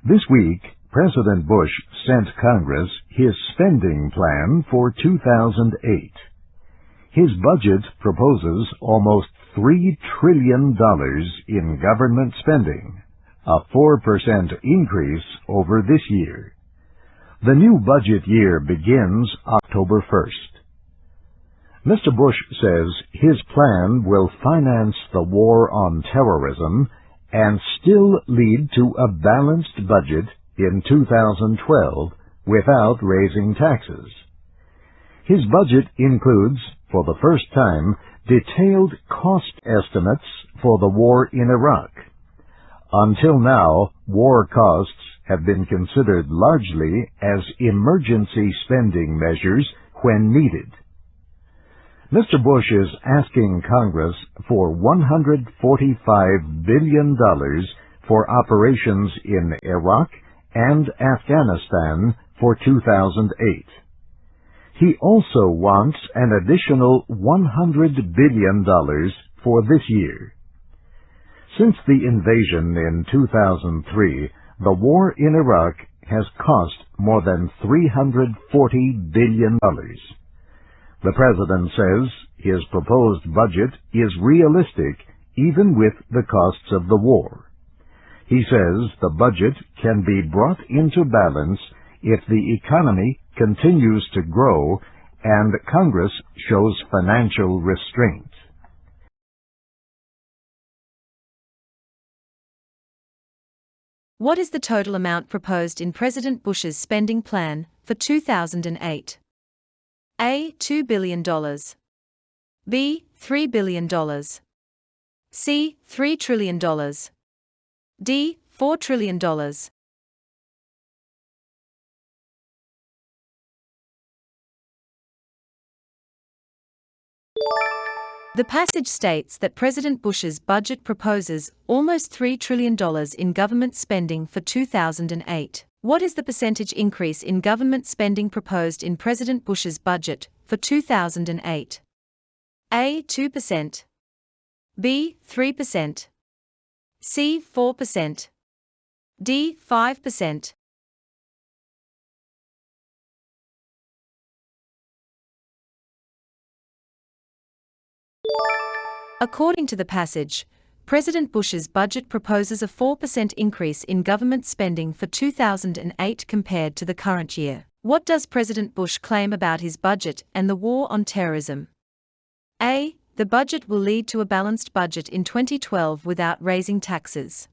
This week, President Bush sent Congress his spending plan for 2008. His budget proposes almost $3 trillion in government spending, a 4% increase over this year. The new budget year begins October 1st. Mr. Bush says his plan will finance the war on terrorism and still lead to a balanced budget in 2012 without raising taxes. His budget includes, for the first time, detailed cost estimates for the war in Iraq. Until now, war costs have been considered largely as emergency spending measures when needed. Mr. Bush is asking Congress for $145 billion for operations in Iraq and Afghanistan for 2008. He also wants an additional $100 billion for this year. Since the invasion in 2003, the war in Iraq has cost more than $340 billion. The President says his proposed budget is realistic even with the costs of the war. He says the budget can be brought into balance if the economy continues to grow and Congress shows financial restraint. What is the total amount proposed in President Bush's spending plan for 2008? A. $2 billion. B. $3 billion. C. $3 trillion. D. $4 trillion. The passage states that President Bush's budget proposes almost $3 trillion in government spending for 2008. What is the percentage increase in government spending proposed in President Bush's budget for 2008? A. 2%. B. 3%. C. 4%. D. 5%. According to the passage, President Bush's budget proposes a 4% increase in government spending for 2008 compared to the current year. What does President Bush claim about his budget and the war on terrorism? A. The budget will lead to a balanced budget in 2012 without raising taxes.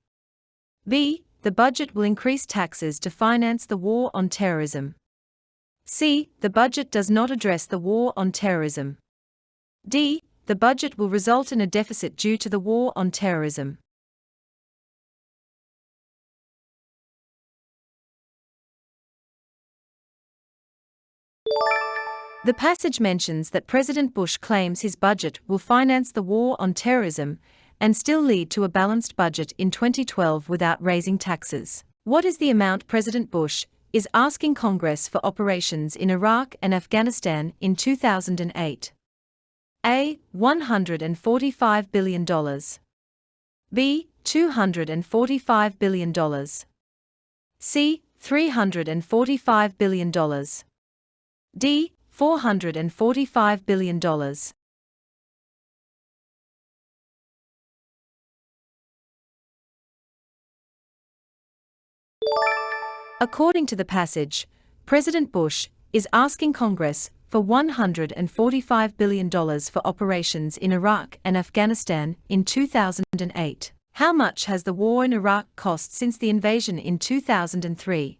B. The budget will increase taxes to finance the war on terrorism. C. The budget does not address the war on terrorism. D. The budget will result in a deficit due to the war on terrorism. The passage mentions that President Bush claims his budget will finance the war on terrorism and still lead to a balanced budget in 2012 without raising taxes. What is the amount President Bush is asking Congress for operations in Iraq and Afghanistan in 2008? A. $145 billion. B. $245 billion. C. $345 billion. D. $445 billion. According to the passage, President Bush is asking Congress for $145 billion for operations in Iraq and Afghanistan in 2008. How much has the war in Iraq cost since the invasion in 2003?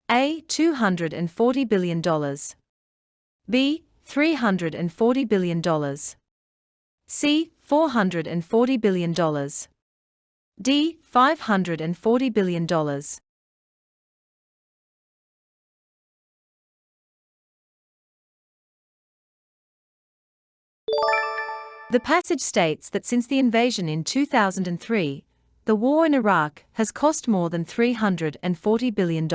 A. $240 billion. B. $340 billion. C. $440 billion. D. $540 billion. The passage states that since the invasion in 2003, the war in Iraq has cost more than $340 billion.